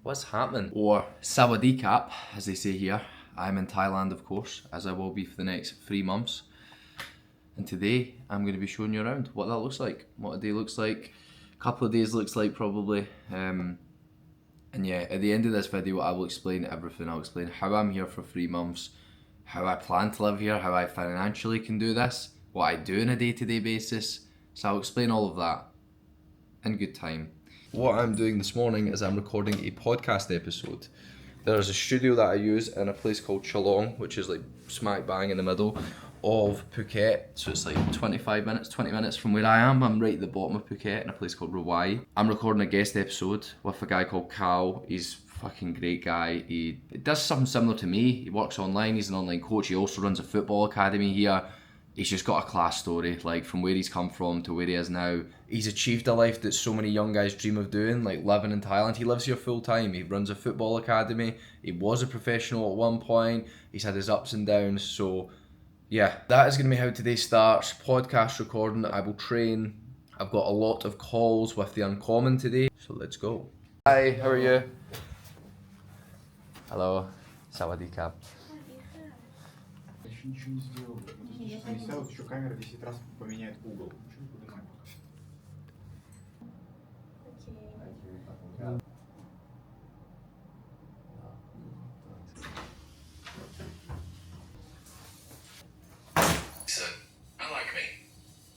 What's happening? Or Sawadee Kap, as they say here. I'm in Thailand, of course, as I will be for the next 3 months. And today, I'm going to be showing you around what that looks like, what a day looks like, a couple of days looks like probably. And yeah, at the end of this video, I will explain everything. I'll explain how I'm here for 3 months, how I plan to live here, how I financially can do this, what I do on a day-to-day basis. So I'll explain all of that in good time. What I'm doing this morning is I'm recording a podcast episode. There's a studio that I use in a place called Chalong, which is like smack bang in the middle of Phuket. So it's like 20 minutes from where I am. I'm right at the bottom of Phuket in a place called Rawai. I'm recording a guest episode with a guy called Cal. He's a fucking great guy. He does something similar to me. He works online, he's an online coach. He also runs a football academy here. He's just got a class story, like from where he's come from to where he is now. He's achieved a life that so many young guys dream of doing, like living in Thailand. He lives here full time. He runs a football academy. He was a professional at one point. He's had his ups and downs. So yeah, that is going to be how today starts. Podcast recording. I will train. I've got a lot of calls with the Uncommon today. So let's go. Hi, how are you? Hello. Sawadee Kap. Еще ничего не сделал. Не ставил, еще камера 10 раз поменяет угол. Ничего не поднимай пока. So, unlike me,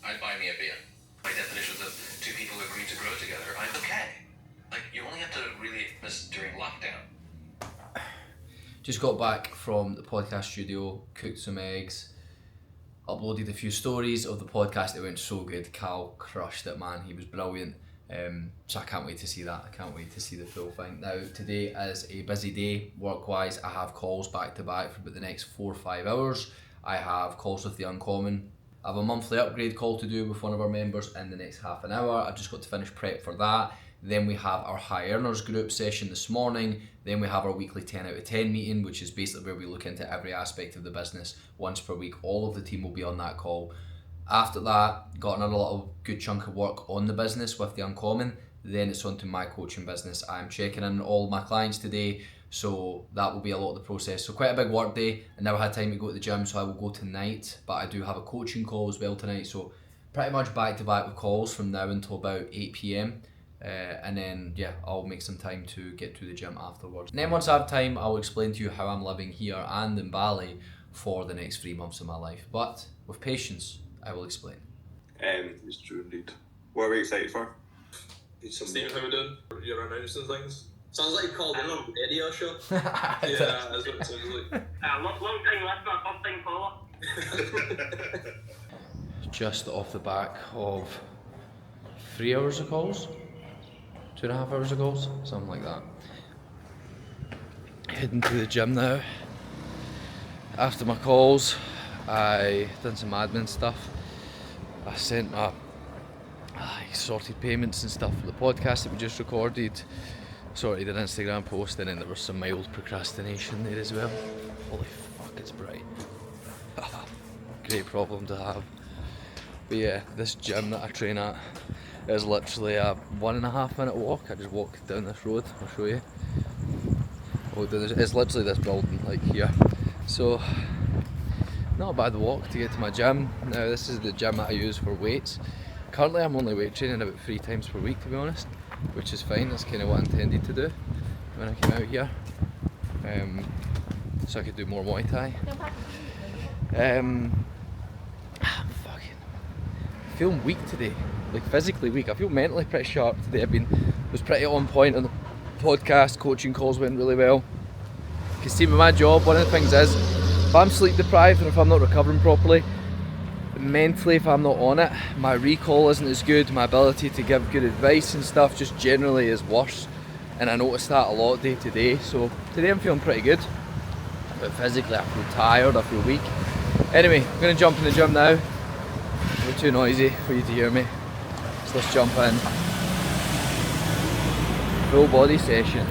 I'd buy me a beer. My definition of two people who agree to grow together, I'm okay. Like, you only have to really miss during lockdown. Just got back from the podcast studio, cooked some eggs, uploaded a few stories of the podcast. It went so good. Cal crushed it, man. He was brilliant. So I can't wait to see that. I can't wait to see the full thing. Now, today is a busy day work-wise. I have calls back to back for about the next 4 or 5 hours. I have calls with the Uncommon. I have a monthly upgrade call to do with one of our members in the next half an hour. I've just got to finish prep for that. Then we have our high earners group session this morning. Then we have our weekly 10 out of 10 meeting, which is basically where we look into every aspect of the business once per week. All of the team will be on that call. After that, got another little good chunk of work on the business with the Uncommon. Then it's on to my coaching business. I'm checking in on all my clients today, so that will be a lot of the process. So quite a big work day. I never had time to go to the gym, so I will go tonight, but I do have a coaching call as well tonight. So pretty much back to back with calls from now until about 8 p.m. And then yeah, I'll make some time to get to the gym afterwards. And then once I have time, I'll explain to you how I'm living here and in Bali for the next 3 months of my life. But with patience, I will explain. It's true indeed. What are we excited for? Stephen, how we doing? You're announcing things. Sounds like you called in on a radio show. Yeah, that's what it sounds like. Long time listener, first thing caller. Just off the back of 3 hours of calls, 2.5 hours of calls, something like that. Heading to the gym now. After my calls, I done some admin stuff. I sent my sorted payments and stuff for the podcast that we just recorded. Sorted an Instagram post, and then there was some mild procrastination there as well. Holy fuck, it's bright. Great problem to have. But yeah, this gym that I train at is literally a 1.5 minute walk. I just walk down this road, I'll show you. It's literally this building, like here. So, not a bad walk to get to my gym. Now this is the gym that I use for weights. Currently I'm only weight training about 3 times per week, to be honest, which is fine. That's kind of what I intended to do when I came out here. So I could do more Muay Thai. I feel weak today, like physically weak. I feel mentally pretty sharp today. Was pretty on point on the podcast. Coaching calls went really well. You can see with my job, one of the things is, if I'm sleep deprived and if I'm not recovering properly, mentally if I'm not on it, my recall isn't as good, my ability to give good advice and stuff just generally is worse, and I notice that a lot day to day. So today I'm feeling pretty good, but physically I feel tired, I feel weak. Anyway, I'm going to jump in the gym now. A bit too noisy for you to hear me, so let's jump in. Full body session.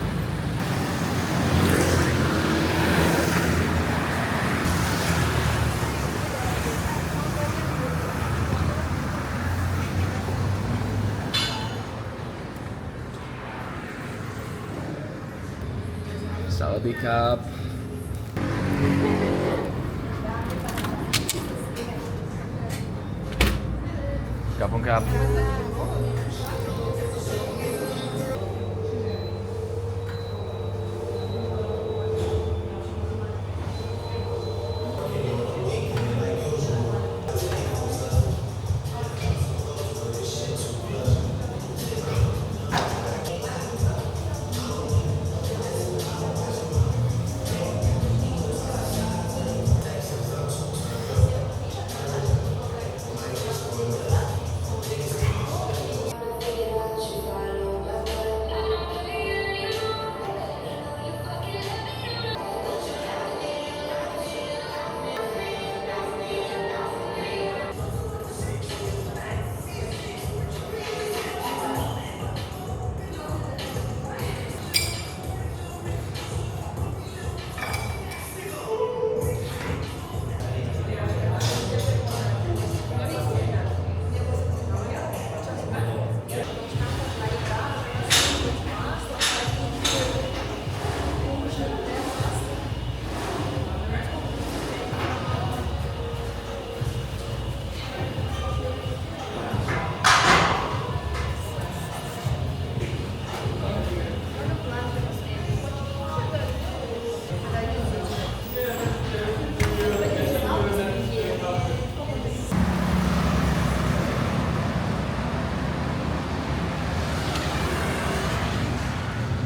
Sawadee Cap. Kapon Cap.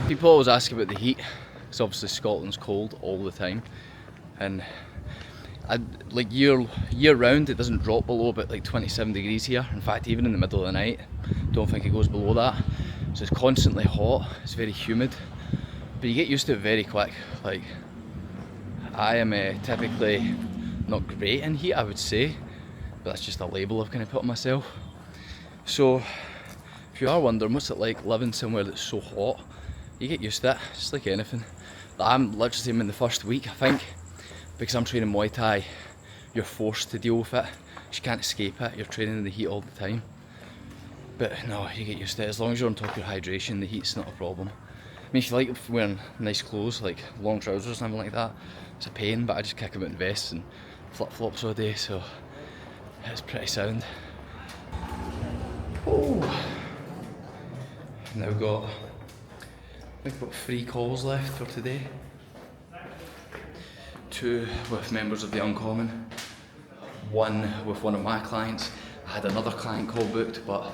People always ask about the heat, because obviously Scotland's cold all the time, and like year round it doesn't drop below about like 27 degrees here. In fact, even in the middle of the night, don't think it goes below that. So it's constantly hot, it's very humid, but you get used to it very quick. Like, I am typically not great in heat, I would say, but that's just a label I've kind of put on myself. So if you are wondering what's it like living somewhere that's so hot, you get used to it, just like anything. I'm literally in the first week, I think, because I'm training Muay Thai, you're forced to deal with it. You can't escape it, you're training in the heat all the time. But no, you get used to it. As long as you're on top of your hydration, the heat's not a problem. I mean, if you like wearing nice clothes, like long trousers and something like that, it's a pain, but I just kick them out in vests and flip-flops all day, so it's pretty sound. Oh. Now we've got 3 calls left for today. 2 with members of the Uncommon, 1 with one of my clients. I had another client call booked, but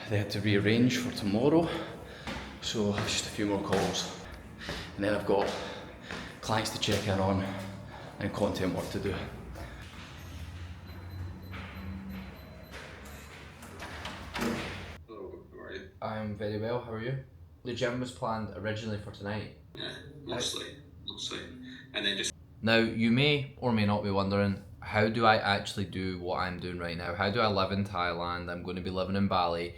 they had to rearrange for tomorrow, so just a few more calls. And then I've got clients to check in on and content work to do. Hello, how are you? I'm very well, how are you? The gym was planned originally for tonight. Yeah, mostly. And then just... Now, you may or may not be wondering, how do I actually do what I'm doing right now? How do I live in Thailand? I'm going to be living in Bali.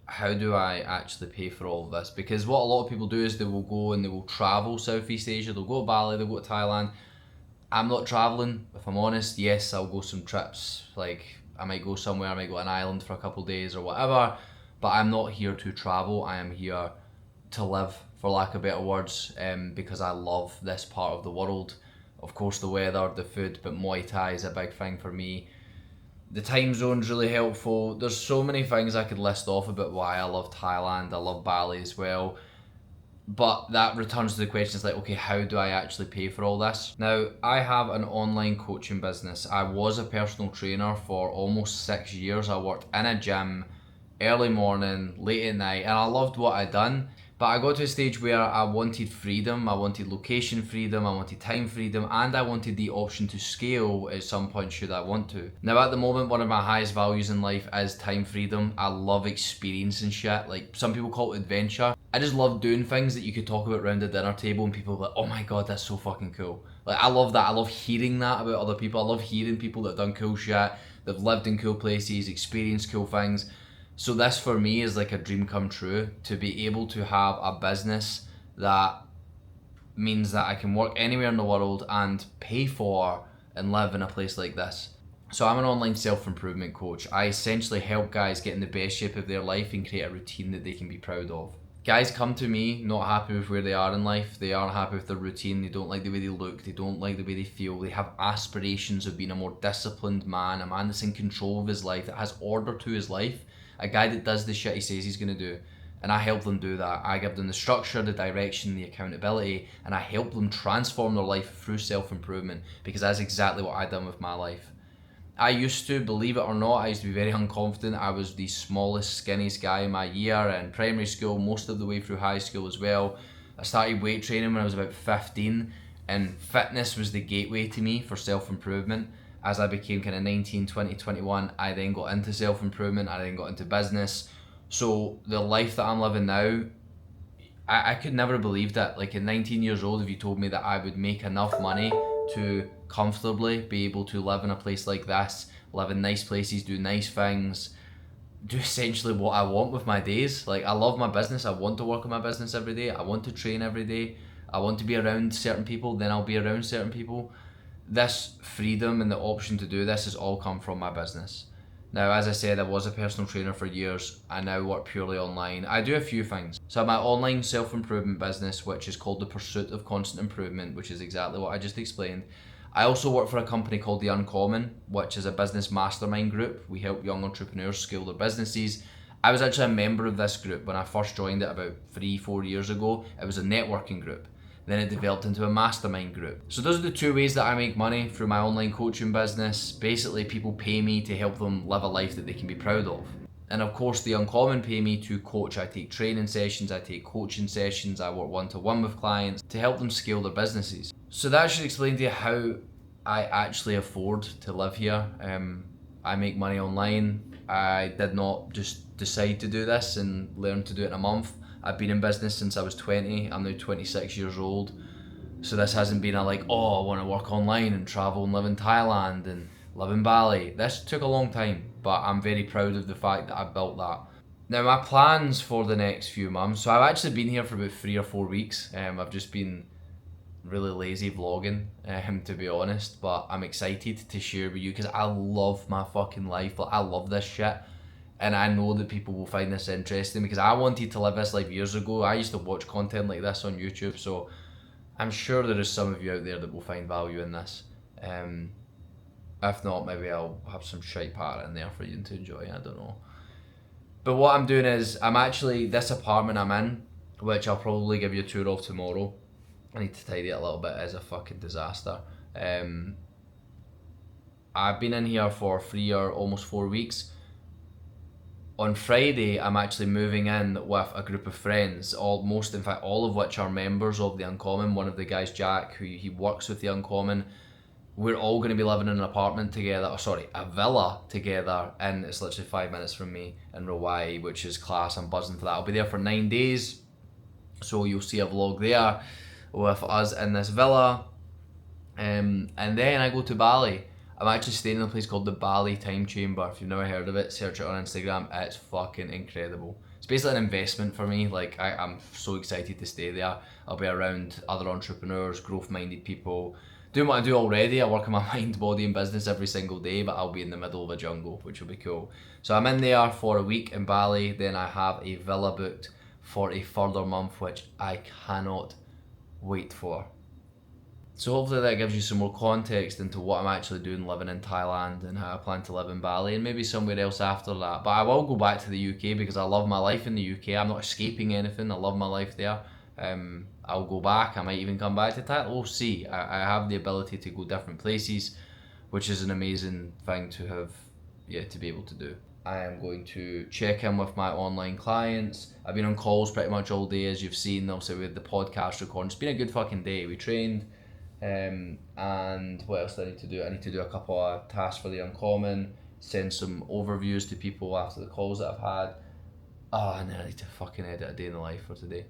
How do I actually pay for all of this? Because what a lot of people do is they will go and they will travel Southeast Asia. They'll go to Bali, they'll go to Thailand. I'm not traveling, if I'm honest. Yes, I'll go some trips. Like, I might go somewhere, I might go to an island for a couple of days or whatever. But I'm not here to travel. I am here to live, for lack of better words, because I love this part of the world. Of course, the weather, the food, but Muay Thai is a big thing for me. The time zone's really helpful. There's so many things I could list off about why I love Thailand. I love Bali as well. But that returns to the question, it's like, okay, how do I actually pay for all this? Now, I have an online coaching business. I was a personal trainer for almost 6 years. I worked in a gym, early morning, late at night, and I loved what I'd done. But I got to a stage where I wanted freedom, I wanted location freedom, I wanted time freedom, and I wanted the option to scale at some point should I want to. Now at the moment, one of my highest values in life is time freedom. I love experiencing shit, like some people call it adventure. I just love doing things that you could talk about around the dinner table and people are like, oh my god, that's so fucking cool. Like, I love that. I love hearing that about other people. I love hearing people that have done cool shit, that have lived in cool places, experienced cool things. So this for me is like a dream come true, to be able to have a business that means that I can work anywhere in the world and pay for and live in a place like this. So I'm an online self-improvement coach. I essentially help guys get in the best shape of their life and create a routine that they can be proud of. guys come to me not happy with where they are in life. They aren't happy with their routine. They don't like the way they look. They don't like the way they feel. They have aspirations of being a more disciplined man, a man that's in control of his life, that has order to his life, a guy that does the shit he says he's going to do. And I help them do that. I give them the structure, the direction, the accountability, and I help them transform their life through self-improvement, because that's exactly what I done with my life. I used to, believe it or not, I used to be very unconfident. I was the smallest, skinniest guy in my year in primary school, most of the way through high school as well. I started weight training when I was about 15, and fitness was the gateway to me for self-improvement. As I became kind of 19, 20, 21, I then got into self-improvement, I then got into business. So the life that I'm living now, I could never have believed it. Like at 19 years old, if you told me that I would make enough money to comfortably be able to live in a place like this, live in nice places, do nice things, do essentially what I want with my days. Like, I love my business. I want to work on my business every day. I want to train every day. I want to be around certain people, then I'll be around certain people. This freedom and the option to do this has all come from my business. Now, as I said, I was a personal trainer for years. I now work purely online. I do a few things. So I have my online self-improvement business, which is called The Pursuit of Constant Improvement, which is exactly what I just explained. I also work for a company called The Uncommon, which is a business mastermind group. We help young entrepreneurs scale their businesses. I was actually a member of this group when I first joined it about 3-4 years ago. It was a networking group. Then it developed into a mastermind group. So those are the two ways that I make money through my online coaching business. Basically, people pay me to help them live a life that they can be proud of. And of course, The Uncommon pay me to coach. I take training sessions, I take coaching sessions, I work one-to-one with clients to help them scale their businesses. So that should explain to you how I actually afford to live here. I make money online. I did not just decide to do this and learn to do it in a month. I've been in business since I was 20. I'm now 26 years old. So this hasn't been a like, oh, I want to work online and travel and live in Thailand and live in Bali. This took a long time, but I'm very proud of the fact that I built that. Now, my plans for the next few months. So I've actually been here for about 3 or 4 weeks. I've just been really lazy vlogging, to be honest, but I'm excited to share with you because I love my fucking life. Like, I love this shit. And I know that people will find this interesting because I wanted to live this life years ago. I used to watch content like this on YouTube, so I'm sure there is some of you out there that will find value in this. If not, maybe I'll have some shite part in there for you to enjoy, I don't know. But what I'm doing is, this apartment I'm in, which I'll probably give you a tour of tomorrow. I need to tidy it a little bit, it is a fucking disaster. I've been in here for 3 or almost 4 weeks. On Friday, I'm actually moving in with a group of friends, in fact all of which are members of The Uncommon. One of the guys, Jack, who he works with The Uncommon, we're all going to be living in an apartment together, a villa together, and it's literally 5 minutes from me in Hawaii, which is class. I'm buzzing for that. I'll be there for 9 days, so you'll see a vlog there with us in this villa, and then I go to Bali. I'm actually staying in a place called the Bali Time Chamber. If you've never heard of it, search it on Instagram. It's fucking incredible. It's basically an investment for me. Like, I'm so excited to stay there. I'll be around other entrepreneurs, growth-minded people, doing what I do already. I work on my mind, body and business every single day, but I'll be in the middle of a jungle, which will be cool. So I'm in there for a week in Bali. Then I have a villa booked for a further month, which I cannot wait for. So hopefully that gives you some more context into what I'm actually doing living in Thailand and how I plan to live in Bali and maybe somewhere else after that. But I will go back to the UK because I love my life in the UK. I'm not escaping anything. I love my life there. I'll go back. I might even come back to Thailand. We'll see. I have the ability to go different places, which is an amazing thing to have, to be able to do. I am going to check in with my online clients. I've been on calls pretty much all day, as you've seen. Also with the podcast recording. It's been a good fucking day. We trained. And what else do I need to do? I need to do a couple of tasks for The Uncommon, send some overviews to people after the calls that I've had. And then I need to fucking edit a day in the life for today.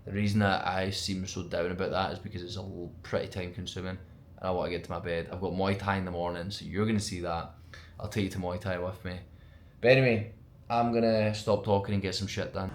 The reason that I seem so down about that is because it's pretty time consuming and I want to get to my bed. I've got Muay Thai in the morning, so you're going to see that. I'll take you to Muay Thai with me. But anyway, I'm going to stop talking and get some shit done.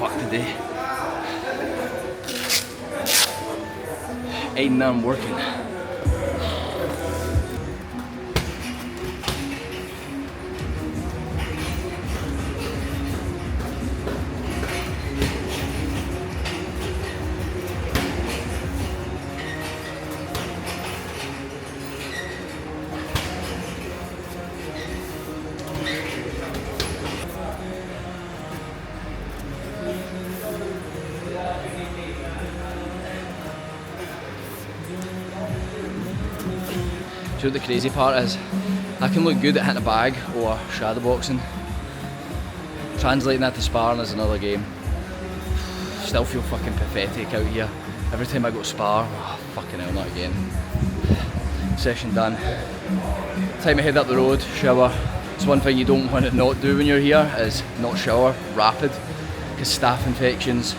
Fuck today. Ain't none working. Do you know what the crazy part is? I can look good at hitting a bag or shadowboxing. Translating that to sparring is another game. Still feel fucking pathetic out here. Every time I go to spar, oh, fucking hell, not again. Session done. Time to head up the road, shower. It's one thing you don't want to not do when you're here is not shower rapid, because staph infections.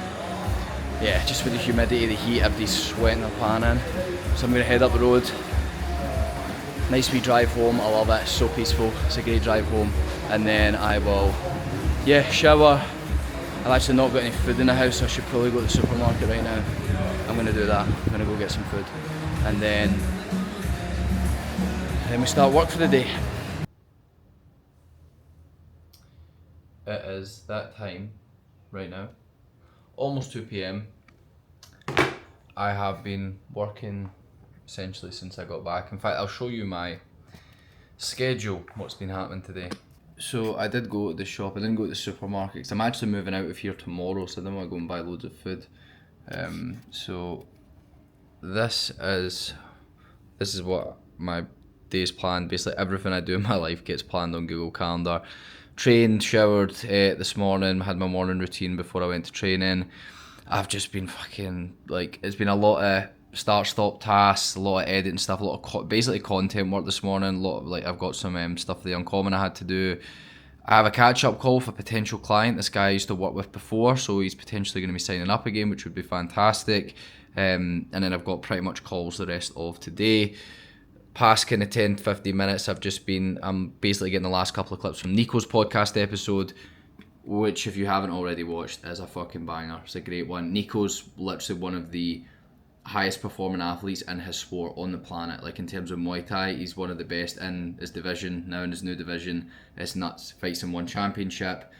Yeah, just with the humidity, the heat, everybody's sweating their pan in. So I'm going to head up the road. Nice wee drive home, I love it, it's so peaceful, it's a great drive home. And then I will, yeah, shower. I've actually not got any food in the house, so I should probably go to the supermarket right now. I'm going to do that, I'm going to go get some food. And then we start work for the day. It is that time right now, almost 2 PM. I have been working essentially since I got back. In fact, I'll show you my schedule, what's been happening today. So I did go to the shop, I didn't go to the supermarket because I'm actually moving out of here tomorrow, so I didn't want to go and buy loads of food. So this is what my day's planned. Basically everything I do in my life gets planned on Google Calendar. Trained, showered this morning, had my morning routine before I went to training. I've just been fucking, like, it's been a lot of start-stop tasks, a lot of editing stuff, a lot of basically content work this morning. A lot of, like, I've got some stuff for the Uncommon I had to do. I have a catch-up call with a potential client. This guy I used to work with before, so he's potentially going to be signing up again, which would be fantastic. And then I've got pretty much calls the rest of today. Past kind of 10-15 minutes, I'm basically getting the last couple of clips from Nico's podcast episode, which, if you haven't already watched, is a fucking banger. It's a great one. Nico's literally one of the highest performing athletes in his sport on the planet. Like, in terms of Muay Thai, he's one of the best in his division, now in his new division. It's nuts. Fights in one championship.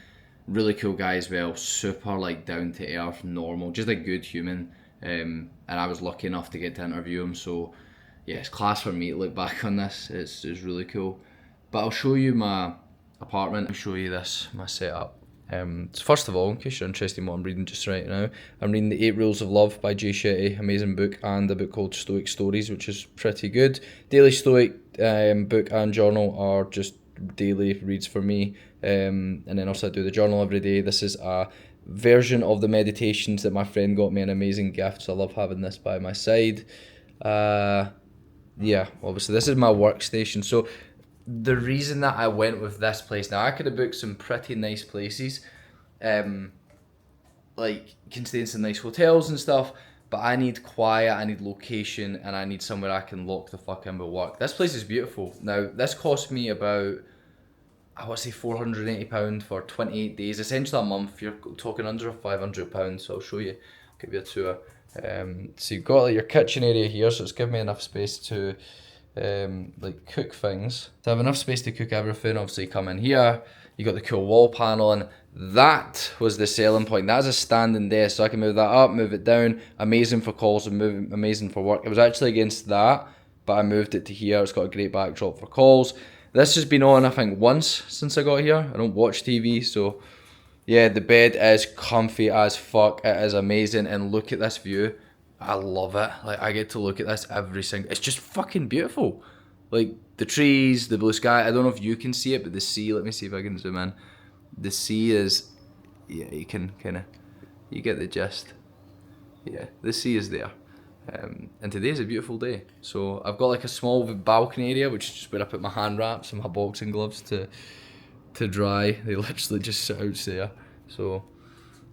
Really cool guy as well. Super, like, down to earth, normal, just a good human. And I was lucky enough to get to interview him, so yeah, it's class for me to look back on this. It's really cool. But I'll show you my apartment. I'll show you this, my setup. So first of all, in case you're interested in what I'm reading just right now, I'm reading The 8 Rules of Love by Jay Shetty, amazing book, and a book called Stoic Stories, which is pretty good. Daily Stoic book and journal are just daily reads for me, and then also I do the journal every day. This is a version of the meditations that my friend got me, an amazing gift, so I love having this by my side. Yeah, obviously this is my workstation. So the reason that I went with this place, now I could have booked some pretty nice places, like can stay in some nice hotels and stuff, but I need quiet, I need location, and I need somewhere I can lock the fuck in with work. This place is beautiful. Now this cost me about, I want to say £480 for 28 days, essentially a month. You're talking under £500, so I'll show you, give you a tour. So you've got like your kitchen area here, so it's giving me enough space to like cook things. To have enough space to cook everything, obviously you come in here, you got the cool wall panel, and that was the selling point. That's a standing desk, so I can move that up, move it down. Amazing for calls and amazing for work. It was actually against that, but I moved it to here. It's got a great backdrop for calls. This has been on, I think, once since I got here. I don't watch TV, so yeah, the bed is comfy as fuck. It is amazing, and look at this view. I love it. Like, I get to look at this every single... It's just fucking beautiful. Like, the trees, the blue sky. I don't know if you can see it, but the sea, let me see if I can zoom in. The sea is... Yeah, you can kind of... You get the gist. Yeah, the sea is there. And today's a beautiful day. So I've got like a small balcony area, which is just where I put my hand wraps and my boxing gloves to dry. They literally just sit out there. So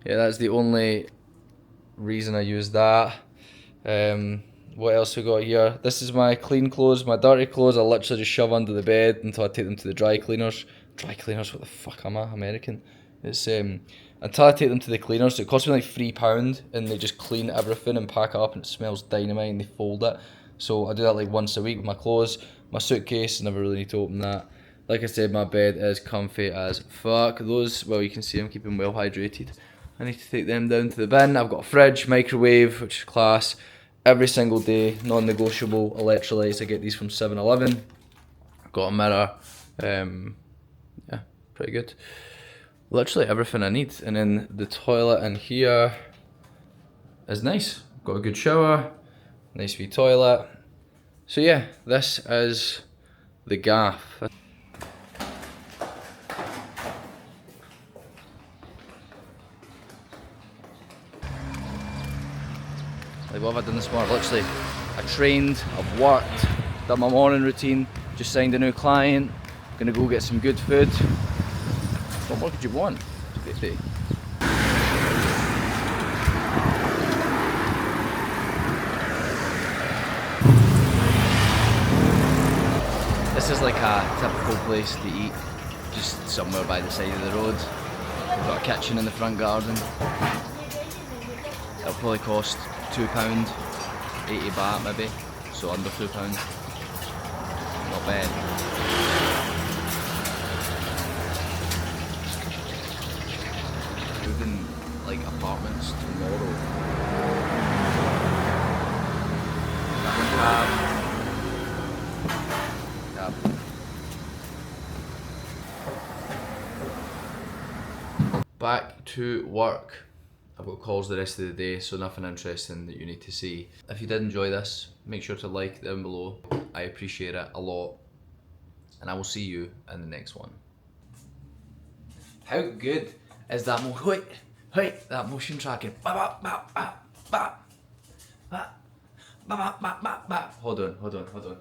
yeah, that's the only reason I use that. What else we got here? This is my clean clothes. My dirty clothes I literally just shove under the bed until I take them to the dry cleaners. Dry cleaners, what the fuck am I, American? It's until I take them to the cleaners. It costs me like £3 and they just clean everything and pack it up, and it smells dynamite, and they fold it. So I do that like once a week with my clothes. My suitcase, never really need to open that. Like I said, my bed is comfy as fuck. Those, well, you can see I'm keeping well hydrated. I need to take them down to the bin. I've got a fridge, microwave, which is class. Every single day, non-negotiable electrolytes. I get these from 7-Eleven. Got a mirror. Yeah, pretty good. Literally everything I need. And then the toilet in here is nice. Got a good shower, nice wee toilet. So yeah, this is the gaff. Like, what have I done this morning? Literally, I trained, I've worked, done my morning routine, just signed a new client, gonna go get some good food. What more could you want? Baby? This is like a typical place to eat, just somewhere by the side of the road. We've got a kitchen in the front garden. It'll probably cost £2, 80 baht maybe, so under £2. Not bad. Moving like apartments tomorrow. Back to work. I've got calls the rest of the day, so nothing interesting that you need to see. If you did enjoy this, make sure to like down below. I appreciate it a lot. And I will see you in the next one. How good is that that motion tracking? Hold on.